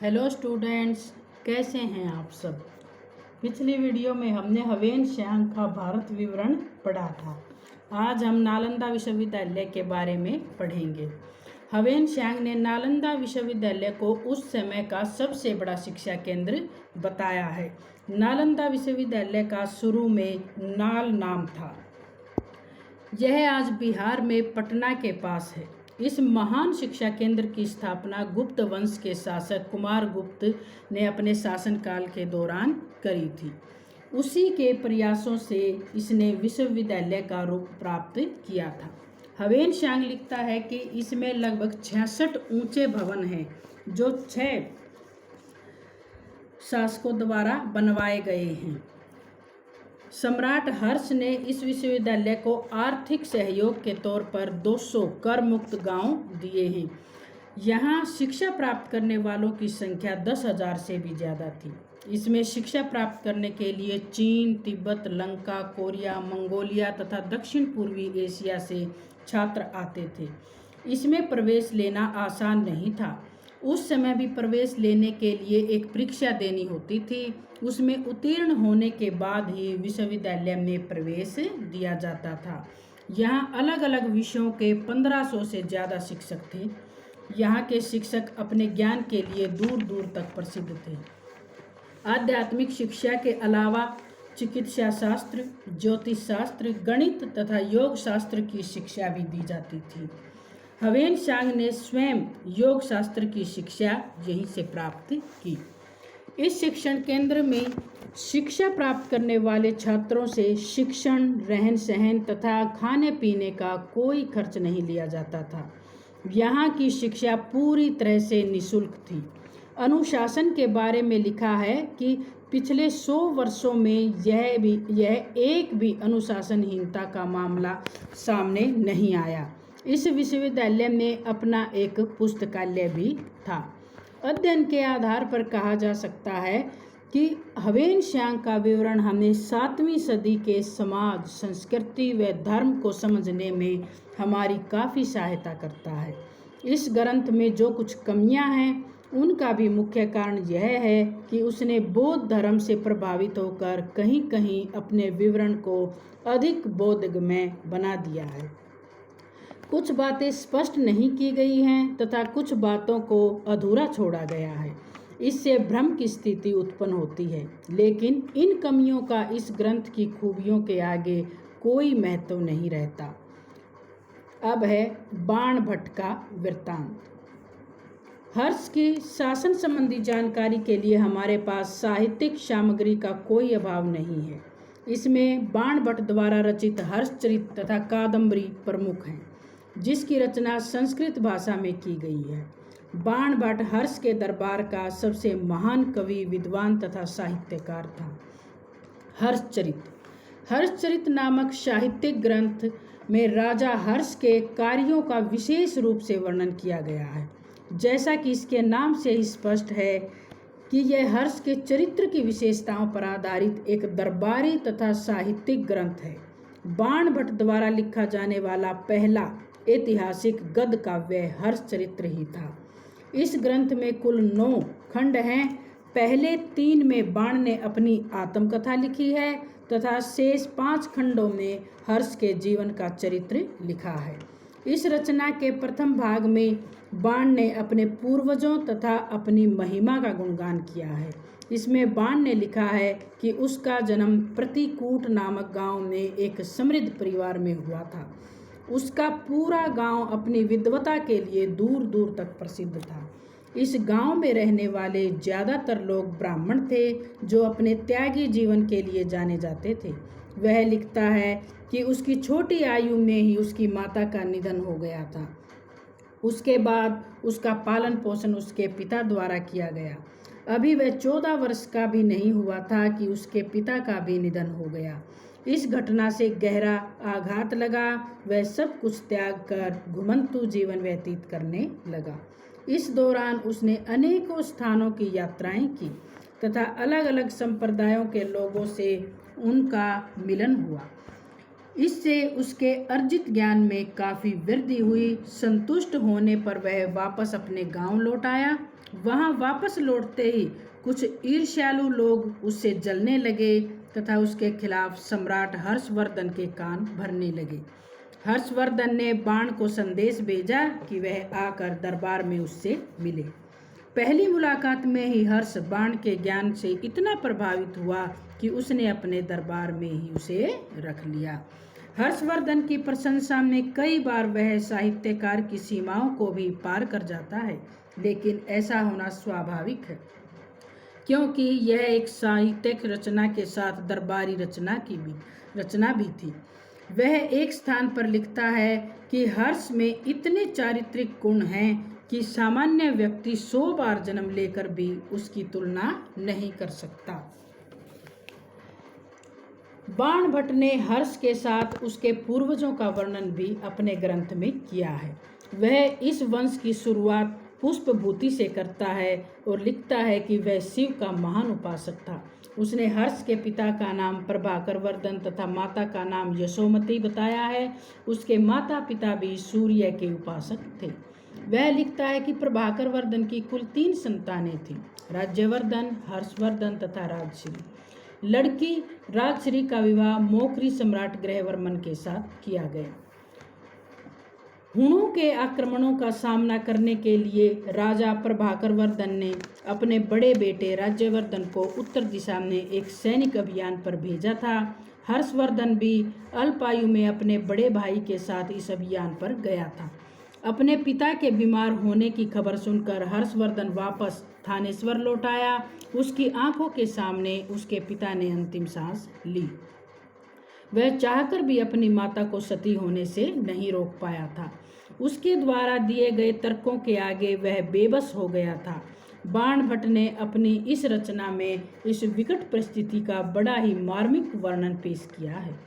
Hello students, कैसे हैं आप सब। पिछली वीडियो में हमने हवेन श्यांग का भारत विवरण पढ़ा था। आज हम नालंदा विश्वविद्यालय के बारे में पढ़ेंगे। हवेन श्यांग ने नालंदा विश्वविद्यालय को उस समय का सबसे बड़ा शिक्षा केंद्र बताया है। नालंदा विश्वविद्यालय का शुरू में नाल नाम था। यह आज बिहार में पटना के पास है। इस महान शिक्षा केंद्र की स्थापना गुप्त वंश के शासक कुमार गुप्त ने अपने शासनकाल के दौरान करी थी। उसी के प्रयासों से इसने विश्वविद्यालय का रूप प्राप्त किया था। हवेन श्यांग लिखता है कि इसमें लगभग 66 ऊंचे भवन हैं जो 6 शासकों द्वारा बनवाए गए हैं। सम्राट हर्ष ने इस विश्वविद्यालय को आर्थिक सहयोग के तौर पर 200 कर मुक्त गांव दिए हैं। यहाँ शिक्षा प्राप्त करने वालों की संख्या 10,000 से भी ज़्यादा थी। इसमें शिक्षा प्राप्त करने के लिए चीन, तिब्बत, लंका, कोरिया, मंगोलिया तथा दक्षिण पूर्वी एशिया से छात्र आते थे। इसमें प्रवेश लेना आसान नहीं था। उस समय भी प्रवेश लेने के लिए एक परीक्षा देनी होती थी। उसमें उत्तीर्ण होने के बाद ही विश्वविद्यालय में प्रवेश दिया जाता था। यहाँ अलग अलग विषयों के 1500 से ज़्यादा शिक्षक थे। यहाँ के शिक्षक अपने ज्ञान के लिए दूर दूर तक प्रसिद्ध थे। आध्यात्मिक शिक्षा के अलावा चिकित्सा शास्त्र, ज्योतिष शास्त्र, गणित तथा योग शास्त्र की शिक्षा भी दी जाती थी। हवेन श्यांग ने स्वयं योग शास्त्र की शिक्षा यहीं से प्राप्त की। इस शिक्षण केंद्र में शिक्षा प्राप्त करने वाले छात्रों से शिक्षण, रहन सहन तथा खाने पीने का कोई खर्च नहीं लिया जाता था। यहाँ की शिक्षा पूरी तरह से निःशुल्क थी। अनुशासन के बारे में लिखा है कि पिछले 100 वर्षों में यह एक भी अनुशासनहीनता का मामला सामने नहीं आया। इस विश्वविद्यालय में अपना एक पुस्तकालय भी था। अध्ययन के आधार पर कहा जा सकता है कि हवेन श्यांग का विवरण हमें 7वीं सदी के समाज, संस्कृति व धर्म को समझने में हमारी काफ़ी सहायता करता है। इस ग्रंथ में जो कुछ कमियां हैं उनका भी मुख्य कारण यह है कि उसने बौद्ध धर्म से प्रभावित होकर कहीं कहीं अपने विवरण को अधिक बोधगम्य बना दिया है। कुछ बातें स्पष्ट नहीं की गई हैं तथा कुछ बातों को अधूरा छोड़ा गया है। इससे भ्रम की स्थिति उत्पन्न होती है, लेकिन इन कमियों का इस ग्रंथ की खूबियों के आगे कोई महत्व नहीं रहता। अब है बाण भट्ट का वृत्तांत। हर्ष की शासन संबंधी जानकारी के लिए हमारे पास साहित्यिक सामग्री का कोई अभाव नहीं है। इसमें बाण भट्ट द्वारा रचित हर्षचरित तथा कादम्बरी प्रमुख हैं, जिसकी रचना संस्कृत भाषा में की गई है। बाण भट्ट हर्ष के दरबार का सबसे महान कवि, विद्वान तथा साहित्यकार था। हर्षचरित नामक साहित्यिक ग्रंथ में राजा हर्ष के कार्यों का विशेष रूप से वर्णन किया गया है। जैसा कि इसके नाम से ही स्पष्ट है कि यह हर्ष के चरित्र की विशेषताओं पर आधारित एक दरबारी तथा साहित्यिक ग्रंथ है। बाण भट्ट द्वारा लिखा जाने वाला पहला ऐतिहासिक गद्य काव्य हर्षचरित्र ही था। इस ग्रंथ में कुल 9 खंड हैं। पहले 3 में बाण ने अपनी आत्मकथा लिखी है तथा शेष 5 खंडों में हर्ष के जीवन का चरित्र लिखा है। इस रचना के प्रथम भाग में बाण ने अपने पूर्वजों तथा अपनी महिमा का गुणगान किया है। इसमें बाण ने लिखा है कि उसका जन्म प्रतिकूट नामक गांव में एक समृद्ध परिवार में हुआ था। उसका पूरा गांव अपनी विद्वता के लिए दूर दूर तक प्रसिद्ध था। इस गांव में रहने वाले ज़्यादातर लोग ब्राह्मण थे जो अपने त्यागी जीवन के लिए जाने जाते थे। वह लिखता है कि उसकी छोटी आयु में ही उसकी माता का निधन हो गया था। उसके बाद उसका पालन पोषण उसके पिता द्वारा किया गया। अभी वह 14 वर्ष का भी नहीं हुआ था कि उसके पिता का भी निधन हो गया। इस घटना से गहरा आघात लगा। वह सब कुछ त्याग कर घुमंतु जीवन व्यतीत करने लगा। इस दौरान उसने अनेकों स्थानों की यात्राएं की तथा अलग अलग संप्रदायों के लोगों से उनका मिलन हुआ। इससे उसके अर्जित ज्ञान में काफ़ी वृद्धि हुई। संतुष्ट होने पर वह वापस अपने गांव लौट आया वहां वापस लौटते ही कुछ ईर्ष्यालु लोग उससे जलने लगे तथा उसके खिलाफ सम्राट हर्षवर्धन के कान भरने लगे। हर्षवर्धन ने बाण को संदेश भेजा कि वह आकर दरबार में उससे मिले। पहली मुलाकात में ही हर्ष बाण के ज्ञान से इतना प्रभावित हुआ कि उसने अपने दरबार में ही उसे रख लिया। हर्षवर्धन की प्रशंसा में कई बार वह साहित्यकार की सीमाओं को भी पार कर जाता है, लेकिन ऐसा होना स्वाभाविक है क्योंकि यह एक साहित्यिक रचना के साथ दरबारी रचना भी थी। वह एक स्थान पर लिखता है कि हर्ष में इतने चारित्रिक गुण हैं कि सामान्य व्यक्ति 100 बार जन्म लेकर भी उसकी तुलना नहीं कर सकता। बाणभट्ट ने हर्ष के साथ उसके पूर्वजों का वर्णन भी अपने ग्रंथ में किया है। वह इस वंश की शुरुआत पुष्पभूति से करता है और लिखता है कि वह शिव का महान उपासक था। उसने हर्ष के पिता का नाम प्रभाकर वर्धन तथा माता का नाम यशोमती बताया है। उसके माता पिता भी सूर्य के उपासक थे। वह लिखता है कि प्रभाकर वर्धन की कुल 3 संतानें थीं, राज्यवर्धन, हर्षवर्धन तथा राजश्री। लड़की राजश्री का विवाह मौखरी सम्राट ग्रहवर्मन के साथ किया गया। हुणों के आक्रमणों का सामना करने के लिए राजा प्रभाकर वर्धन ने अपने बड़े बेटे राज्यवर्धन को उत्तर दिशा में एक सैनिक अभियान पर भेजा था। हर्षवर्धन भी अल्पायु में अपने बड़े भाई के साथ इस अभियान पर गया था। अपने पिता के बीमार होने की खबर सुनकर हर्षवर्धन वापस थानेश्वर लौट आया। उसकी आंखों के सामने उसके पिता ने अंतिम सांस ली। वह चाहकर भी अपनी माता को सती होने से नहीं रोक पाया था। उसके द्वारा दिए गए तर्कों के आगे वह बेबस हो गया था। बाणभट्ट ने अपनी इस रचना में इस विकट परिस्थिति का बड़ा ही मार्मिक वर्णन पेश किया है।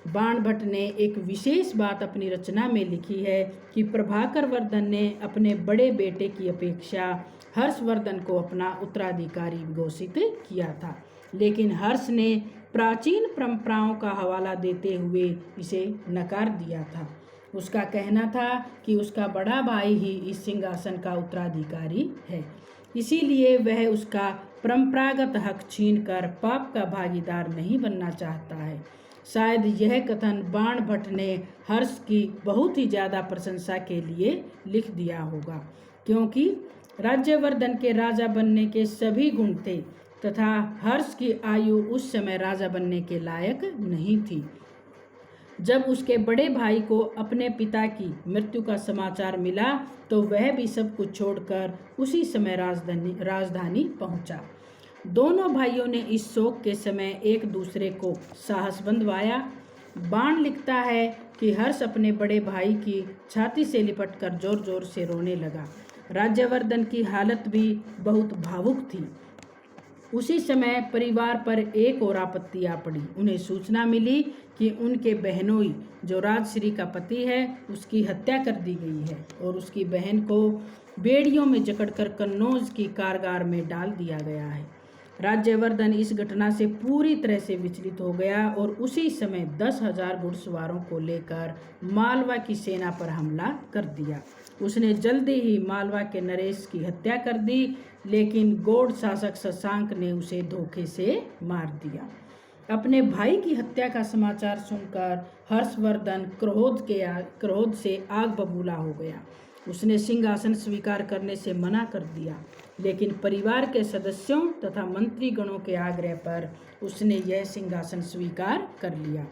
बाणभट्ट ने एक विशेष बात अपनी रचना में लिखी है कि प्रभाकर वर्धन ने अपने बड़े बेटे की अपेक्षा हर्षवर्धन को अपना उत्तराधिकारी घोषित किया था, लेकिन हर्ष ने प्राचीन परंपराओं का हवाला देते हुए इसे नकार दिया था। उसका कहना था कि उसका बड़ा भाई ही इस सिंहासन का उत्तराधिकारी है, इसीलिए वह उसका परंपरागत हक छीनकर पाप का भागीदार नहीं बनना चाहता है। शायद यह कथन बाणभट्ट ने हर्ष की बहुत ही ज़्यादा प्रशंसा के लिए लिख दिया होगा, क्योंकि राज्यवर्धन के राजा बनने के सभी गुण थे तथा हर्ष की आयु उस समय राजा बनने के लायक नहीं थी। जब उसके बड़े भाई को अपने पिता की मृत्यु का समाचार मिला तो वह भी सब कुछ छोड़कर उसी समय राजधानी पहुंचा। दोनों भाइयों ने इस शोक के समय एक दूसरे को साहस बंधवाया। बाण लिखता है कि हर्ष अपने बड़े भाई की छाती से लिपटकर जोर जोर से रोने लगा। राज्यवर्धन की हालत भी बहुत भावुक थी। उसी समय परिवार पर एक और आपत्ति आ पड़ी। उन्हें सूचना मिली कि उनके बहनोई जो राजश्री का पति है उसकी हत्या कर दी गई है और उसकी बहन को बेड़ियों में जकड़कर कन्नौज की कारागार में डाल दिया गया है। राज्यवर्धन इस घटना से पूरी तरह से विचलित हो गया और उसी समय 10,000 घुड़सवारों को लेकर मालवा की सेना पर हमला कर दिया। उसने जल्दी ही मालवा के नरेश की हत्या कर दी, लेकिन गौड़ शासक शशांक ने उसे धोखे से मार दिया। अपने भाई की हत्या का समाचार सुनकर हर्षवर्धन क्रोध से आग बबूला हो गया। उसने सिंहासन स्वीकार करने से मना कर दिया, लेकिन परिवार के सदस्यों तथा मंत्रीगणों के आग्रह पर उसने यह सिंहासन स्वीकार कर लिया।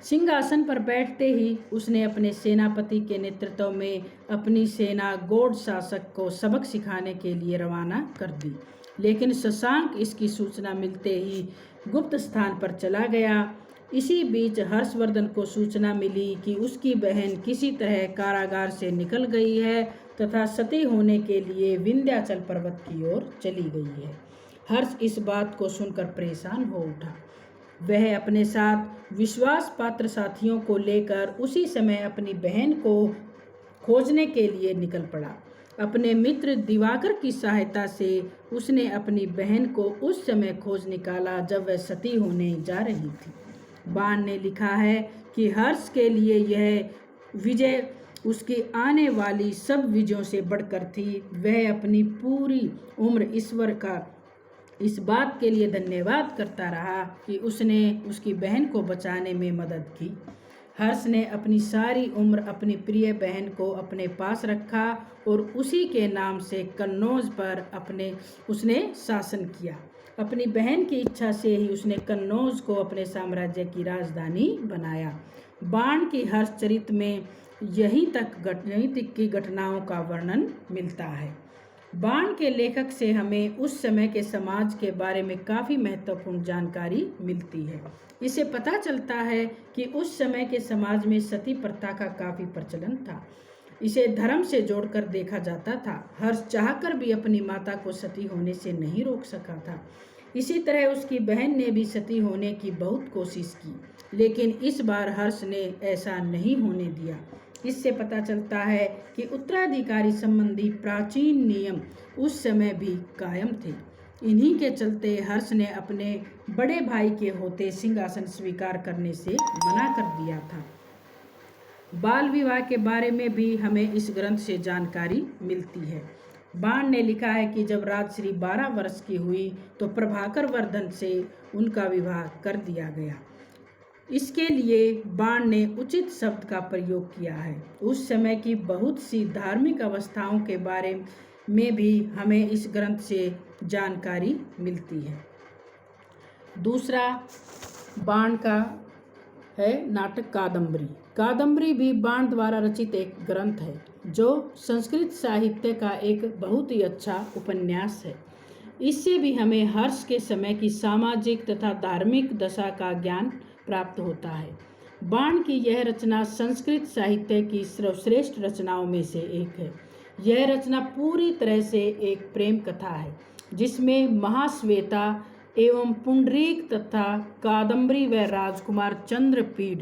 सिंहासन पर बैठते ही उसने अपने सेनापति के नेतृत्व में अपनी सेना गौड़ शासक को सबक सिखाने के लिए रवाना कर दी, लेकिन शशांक इसकी सूचना मिलते ही गुप्त स्थान पर चला गया। इसी बीच हर्षवर्धन को सूचना मिली कि उसकी बहन किसी तरह कारागार से निकल गई है तथा सती होने के लिए विंध्याचल पर्वत की ओर चली गई है। हर्ष इस बात को सुनकर परेशान हो उठा। वह अपने साथ विश्वास पात्र साथियों को लेकर उसी समय अपनी बहन को खोजने के लिए निकल पड़ा। अपने मित्र दिवाकर की सहायता से उसने अपनी बहन को उस समय खोज निकाला जब वह सती होने जा रही थी। बाण ने लिखा है कि हर्ष के लिए यह विजय उसकी आने वाली सब विजयों से बढ़कर थी। वह अपनी पूरी उम्र ईश्वर का इस बात के लिए धन्यवाद करता रहा कि उसने उसकी बहन को बचाने में मदद की। हर्ष ने अपनी सारी उम्र अपनी प्रिय बहन को अपने पास रखा और उसी के नाम से कन्नौज पर उसने शासन किया। अपनी बहन की इच्छा से ही उसने कन्नौज को अपने साम्राज्य की राजधानी बनाया। बाण की हर्ष चरित में यहीं तक की घटनाओं का वर्णन मिलता है। बाण के लेखक से हमें उस समय के समाज के बारे में काफ़ी महत्वपूर्ण जानकारी मिलती है। इससे पता चलता है कि उस समय के समाज में सती प्रथा का काफ़ी प्रचलन था। इसे धर्म से जोड़कर देखा जाता था। हर्ष चाहकर भी अपनी माता को सती होने से नहीं रोक सका था। इसी तरह उसकी बहन ने भी सती होने की बहुत कोशिश की, लेकिन इस बार हर्ष ने ऐसा नहीं होने दिया। इससे पता चलता है कि उत्तराधिकारी संबंधी प्राचीन नियम उस समय भी कायम थे। इन्हीं के चलते हर्ष ने अपने बड़े भाई के होते सिंहासन स्वीकार करने से मना कर दिया था। बाल विवाह के बारे में भी हमें इस ग्रंथ से जानकारी मिलती है। बाण ने लिखा है कि जब राजश्री 12 वर्ष की हुई तो प्रभाकर वर्धन से उनका विवाह कर दिया गया। इसके लिए बाण ने उचित शब्द का प्रयोग किया है। उस समय की बहुत सी धार्मिक अवस्थाओं के बारे में भी हमें इस ग्रंथ से जानकारी मिलती है। दूसरा बाण का है नाटक कादम्बरी। कादम्बरी भी बाण द्वारा रचित एक ग्रंथ है जो संस्कृत साहित्य का एक बहुत ही अच्छा उपन्यास है। इससे भी हमें हर्ष के समय की सामाजिक तथा धार्मिक दशा का ज्ञान प्राप्त होता है। बाण की यह रचना संस्कृत साहित्य की सर्वश्रेष्ठ रचनाओं में से एक है। यह रचना पूरी तरह से एक प्रेम कथा है जिसमें महाश्वेता एवं पुंडरीक तथा कादम्बरी व राजकुमार चंद्रपीड़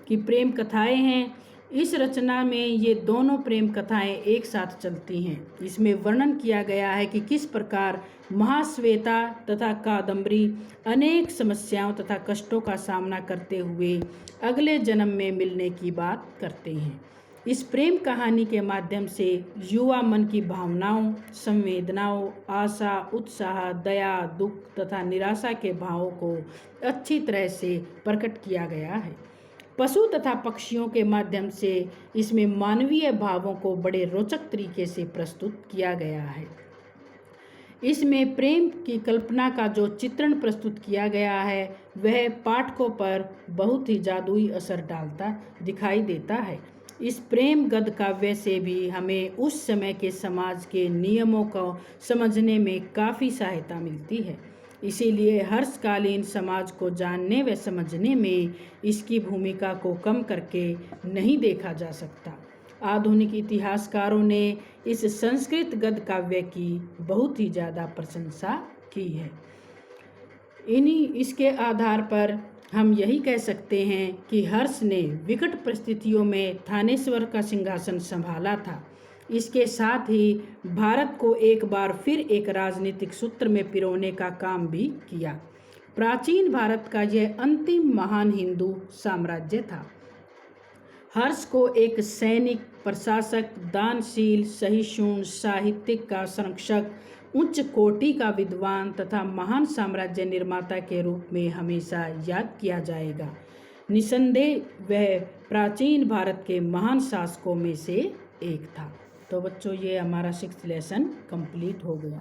की प्रेम कथाएं हैं। इस रचना में ये दोनों प्रेम कथाएं एक साथ चलती हैं। इसमें वर्णन किया गया है कि किस प्रकार महाश्वेता तथा कादम्बरी अनेक समस्याओं तथा कष्टों का सामना करते हुए अगले जन्म में मिलने की बात करते हैं। इस प्रेम कहानी के माध्यम से युवा मन की भावनाओं, संवेदनाओं, आशा, उत्साह, दया, दुख तथा निराशा के भावों को अच्छी तरह से प्रकट किया गया है। पशु तथा पक्षियों के माध्यम से इसमें मानवीय भावों को बड़े रोचक तरीके से प्रस्तुत किया गया है। इसमें प्रेम की कल्पना का जो चित्रण प्रस्तुत किया गया है वह पाठकों पर बहुत ही जादुई असर डालता दिखाई देता है। इस प्रेम गद्य काव्य से भी हमें उस समय के समाज के नियमों को समझने में काफ़ी सहायता मिलती है। इसीलिए हर्षकालीन समाज को जानने व समझने में इसकी भूमिका को कम करके नहीं देखा जा सकता। आधुनिक इतिहासकारों ने इस संस्कृत गद्य काव्य की बहुत ही ज़्यादा प्रशंसा की है। इसके आधार पर हम यही कह सकते हैं कि हर्ष ने विकट परिस्थितियों में थानेश्वर का सिंहासन संभाला था। इसके साथ ही भारत को एक बार फिर एक राजनीतिक सूत्र में पिरोने का काम भी किया। प्राचीन भारत का यह अंतिम महान हिंदू साम्राज्य था। हर्ष को एक सैनिक, प्रशासक, दानशील, सहिष्णु, साहित्यिक का संरक्षक, उच्च कोटि का विद्वान तथा महान साम्राज्य निर्माता के रूप में हमेशा याद किया जाएगा। निसंदेह वह प्राचीन भारत के महान शासकों में से एक था। तो बच्चों, ये हमारा 6th लेसन कंप्लीट हो गया।